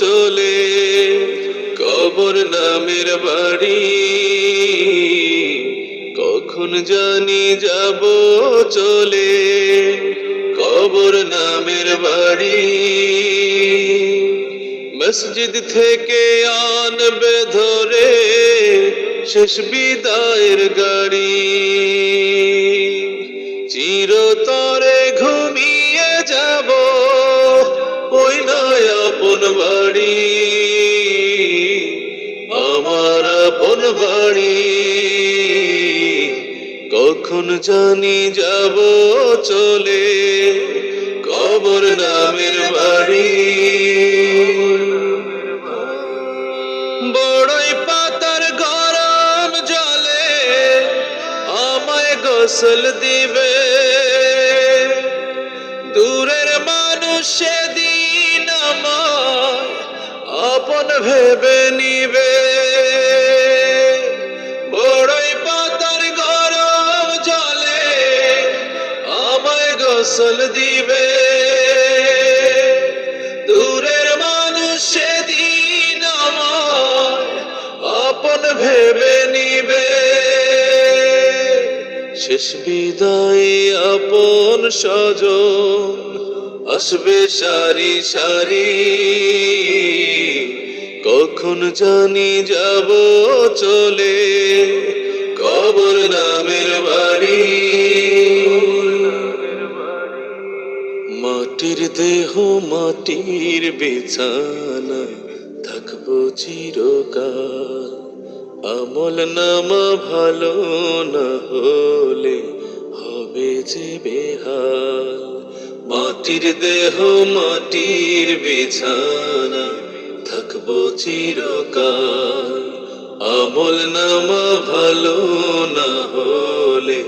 চলে, কবর নামের বাড়ি কখন জানি যাব চলে, কবর নামের বাড়ি। মসজিদ থেকে আনবে ধরে শেষ বিদায়ের গাড়ি, চিরতরে ঘুমিয়ে যাব ওই নয় আপন বাড়ি, আমার আপন বাড়ি। কখন জানি যাব চলে, কবর নামের বাড়ি। বড়ই পাতার গরম জলে আমায় গোসল দিবে, দূরের মানুষ সেদিন আমায় আপন ভেবে নিবে। বড়ই পাতার গরম জলে আমায় গোসল দিবে, দূরের মানুষ সেদিন আমায় আপন ভেবে নিবে। শেষ বিদায় আপন স্বজন আসবে সারি সারি, কখন জানি যাব চলে, কবর নামের বাড়ি। মাটির দেহ মাটির বিছানা থাকবো চিরকাল, আমল নামা ভালো না হলে হবে যে বেহাল। মাটির দেহ মাটির বিছানা থাকবো চিরকাল, আমল নামা ভালো না হলে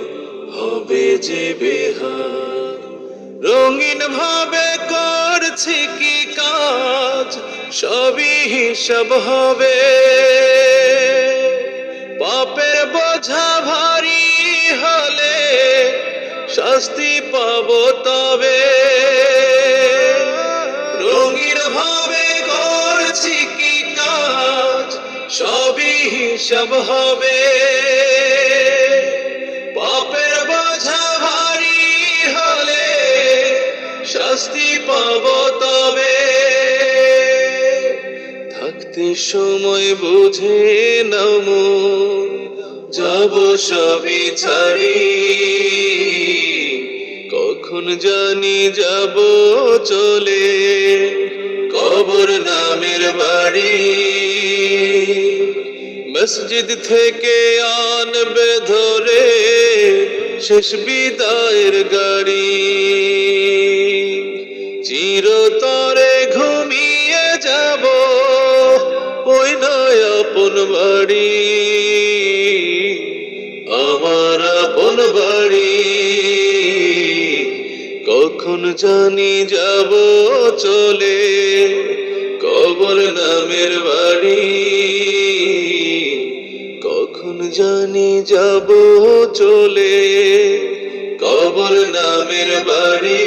হবে যে বেহাল। রঙিন ভাবে করছি কি কাজ সবই হিসাব হবে, পাপের বোঝা ভারী হলে শাস্তি পাবো তবে। রঙিন ভাবে করছি কি কাজ সবই হিসাব হবে, পাপের বোঝা ভারী হলে শাস্তি পাবো তবে। থাকতে সময় বুঝে নাও মন যাব সবই ছাড়ি, কখন জানি যাব চলে, কবর নামের বাড়ি। মসজিদ থেকে আনবে ধরে শেষ বিদায়ের গাড়ি, চিরতরে ঘুমিয়ে যাব ওই নয় আপন বাড়ি, আমার আপন বাড়ি। কখন জানি যাব চলে, কবর নামের বাড়ি। কখন জানি যাব চলে, কবর নামের বাড়ি।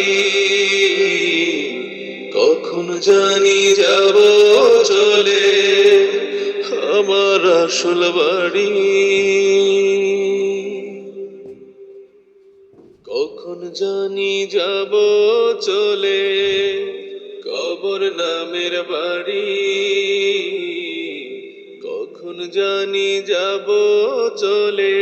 কখন জানি যাব চলে, আমার আসল বাড়ি। কখন জানি যাব চলে, কবর নামের বাড়ি। কখন জানি যাব চলে।